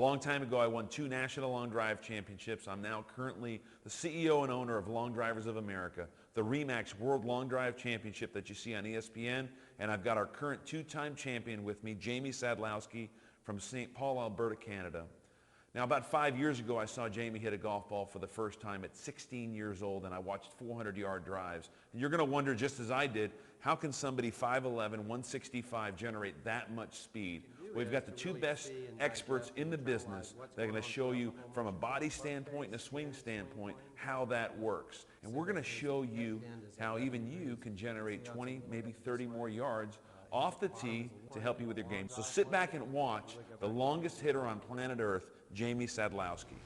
A long time ago, I won 2 national long drive championships. I'm now currently the CEO and owner of Long Drivers of America, the RE/MAX World Long Drive Championship that you see on ESPN, and I've got our current 2-time champion with me, Jamie Sadlowski from St. Paul, Alberta, Canada. Now, about 5 years ago, I saw Jamie hit a golf ball for the first time at 16 years old, and I watched 400-yard drives. And you're going to wonder, just as I did, how can somebody 5'11", 165 generate that much speed? We've got the 2 best experts in the business that are going to show you from a body standpoint and a swing standpoint how that works. And we're going to show you how even you can generate 20, maybe 30 more yards off the tee to help you with your game. So sit back and watch the longest hitter on planet Earth, Jamie Sadlowski.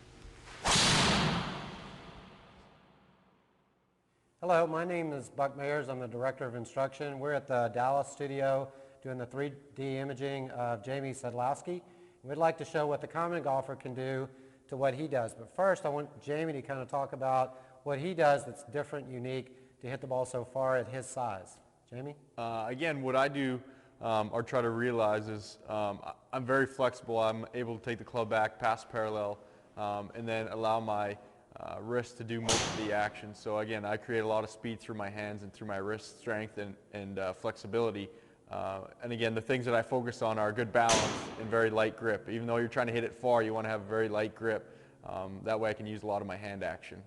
Hello, my name is Buck Mayers. I'm the Director of Instruction. We're at the Dallas studio doing the 3D imaging of Jamie Sadlowski. We'd like to show what the common golfer can do to what he does. But first, I want Jamie to kind of talk about what he does that's different, unique, to hit the ball so far at his size. Jamie? Again, what I do or try to realize is I'm very flexible. I'm able to take the club back past parallel and then allow my wrist to do most of the action. So again, I create a lot of speed through my hands and through my wrist strength and flexibility. And again, the things that I focus on are good balance and very light grip. Even though you're trying to hit it far, you want to have a very light grip. That way I can use a lot of my hand action.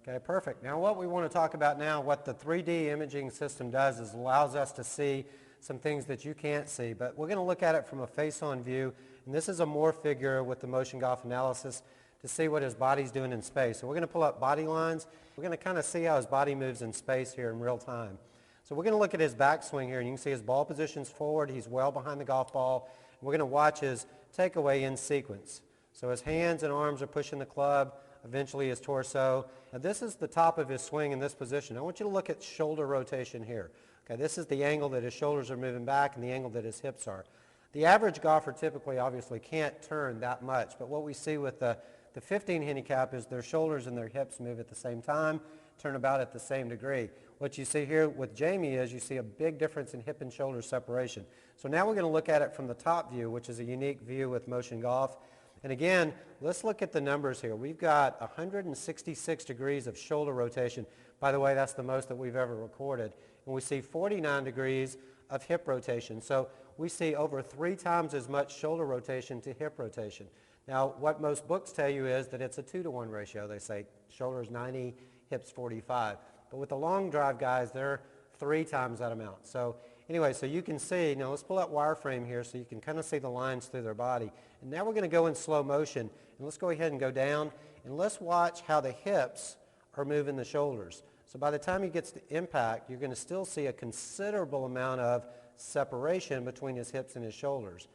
Okay, perfect. Now what we want to talk about now, what the 3D imaging system does is allows us to see some things that you can't see. But we're going to look at it from a face-on view. And this is a more figure with the motion golf analysis to see what his body's doing in space. So we're going to pull up body lines. We're going to kind of see how his body moves in space here in real time. So we're going to look at his backswing here, and you can see his ball position's forward. He's well behind the golf ball. And we're going to watch his takeaway in sequence. So his hands and arms are pushing the club, eventually his torso. Now this is the top of his swing in this position. I want you to look at shoulder rotation here. Okay, this is the angle that his shoulders are moving back and the angle that his hips are. The average golfer typically obviously can't turn that much, but what we see with the 15 handicap is their shoulders and their hips move at the same time, turn about at the same degree. What you see here with Jamie is you see a big difference in hip and shoulder separation. So now we're going to look at it from the top view, which is a unique view with motion golf. And again, let's look at the numbers here. We've got 166 degrees of shoulder rotation. By the way, that's the most that we've ever recorded. And we see 49 degrees of hip rotation. So we see over 3 times as much shoulder rotation to hip rotation. Now, what most books tell you is that it's a 2-to-1 ratio. They say shoulders 90, hips 45. But with the long drive guys, they're 3 times that amount. So anyway, so you can see, now let's pull that wireframe here so you can kind of see the lines through their body. And now we're going to go in slow motion. And let's go ahead and go down. And let's watch how the hips are moving the shoulders. So by the time he gets to impact, you're going to still see a considerable amount of separation between his hips and his shoulders.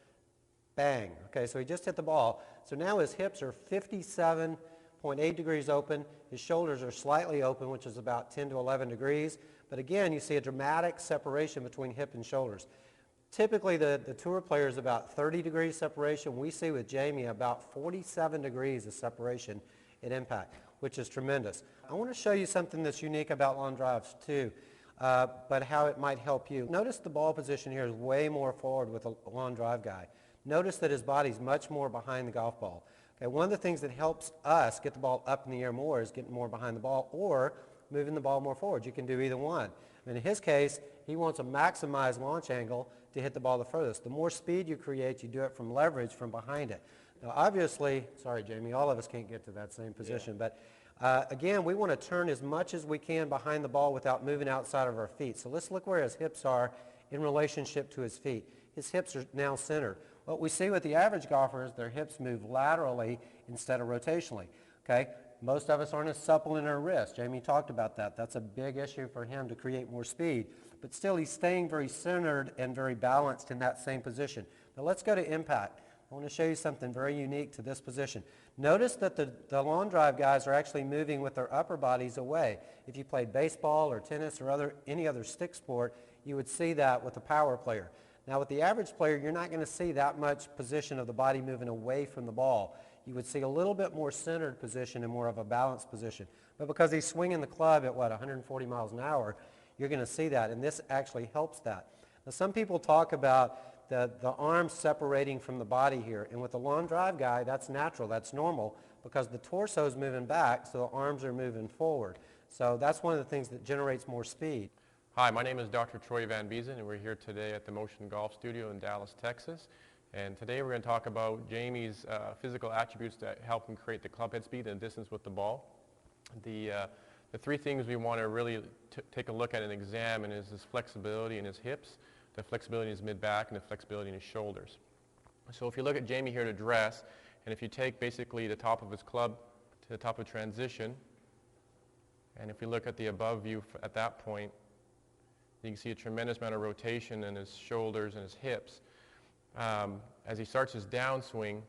Bang. Okay, so he just hit the ball. So now his hips are 57.8 degrees open. His shoulders are slightly open, which is about 10 to 11 degrees. But again, you see a dramatic separation between hip and shoulders. Typically, the tour player is about 30 degrees separation. We see with Jamie about 47 degrees of separation at impact, which is tremendous. I want to show you something that's unique about long drives too, but how it might help you. Notice the ball position here is way more forward with a long drive guy. Notice that his body's much more behind the golf ball. Okay, one of the things that helps us get the ball up in the air more is getting more behind the ball or moving the ball more forward. You can do either one. In his case, he wants a maximized launch angle to hit the ball the furthest. The more speed you create, you do it from leverage from behind it. Now obviously, sorry Jamie, all of us can't get to that same position, but again, we want to turn as much as we can behind the ball without moving outside of our feet. So let's look where his hips are in relationship to his feet. His hips are now centered. What we see with the average golfer is their hips move laterally instead of rotationally. Okay? Most of us aren't as supple in our wrists. Jamie talked about that. That's a big issue for him to create more speed. But still, he's staying very centered and very balanced in that same position. Now let's go to impact. I want to show you something very unique to this position. Notice that the long drive guys are actually moving with their upper bodies away. If you played baseball or tennis or any other stick sport, you would see that with a power player. Now with the average player, you're not going to see that much position of the body moving away from the ball. You would see a little bit more centered position and more of a balanced position. But because he's swinging the club at, 140 miles an hour, you're going to see that, and this actually helps that. Now some people talk about the arms separating from the body here. And with the long drive guy, that's natural, that's normal, because the torso is moving back, so the arms are moving forward. So that's one of the things that generates more speed. Hi, my name is Dr. Troy Van Biesen, and we're here today at the Motion Golf Studio in Dallas, Texas. And today we're going to talk about Jamie's physical attributes that help him create the club head speed and distance with the ball. The three things we want to really take a look at and examine is his flexibility in his hips, the flexibility in his mid-back, and the flexibility in his shoulders. So if you look at Jamie here to dress, and if you take basically the top of his club to the top of transition, and if you look at the above view at that point, you can see a tremendous amount of rotation in his shoulders and his hips. As he starts his downswing,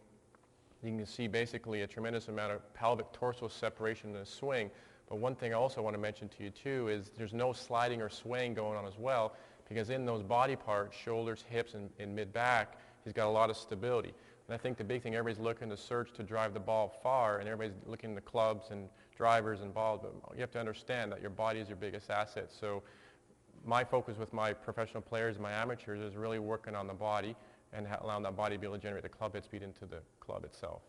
you can see basically a tremendous amount of pelvic torso separation in his swing. But one thing I also want to mention to you too is there's no sliding or swaying going on as well, because in those body parts, shoulders, hips, and mid-back, he's got a lot of stability. And I think the big thing, everybody's looking to search to drive the ball far, and everybody's looking at clubs and drivers and balls, but you have to understand that your body is your biggest asset. So my focus with my professional players and my amateurs is really working on the body and allowing that body to be able to generate the club head speed into the club itself.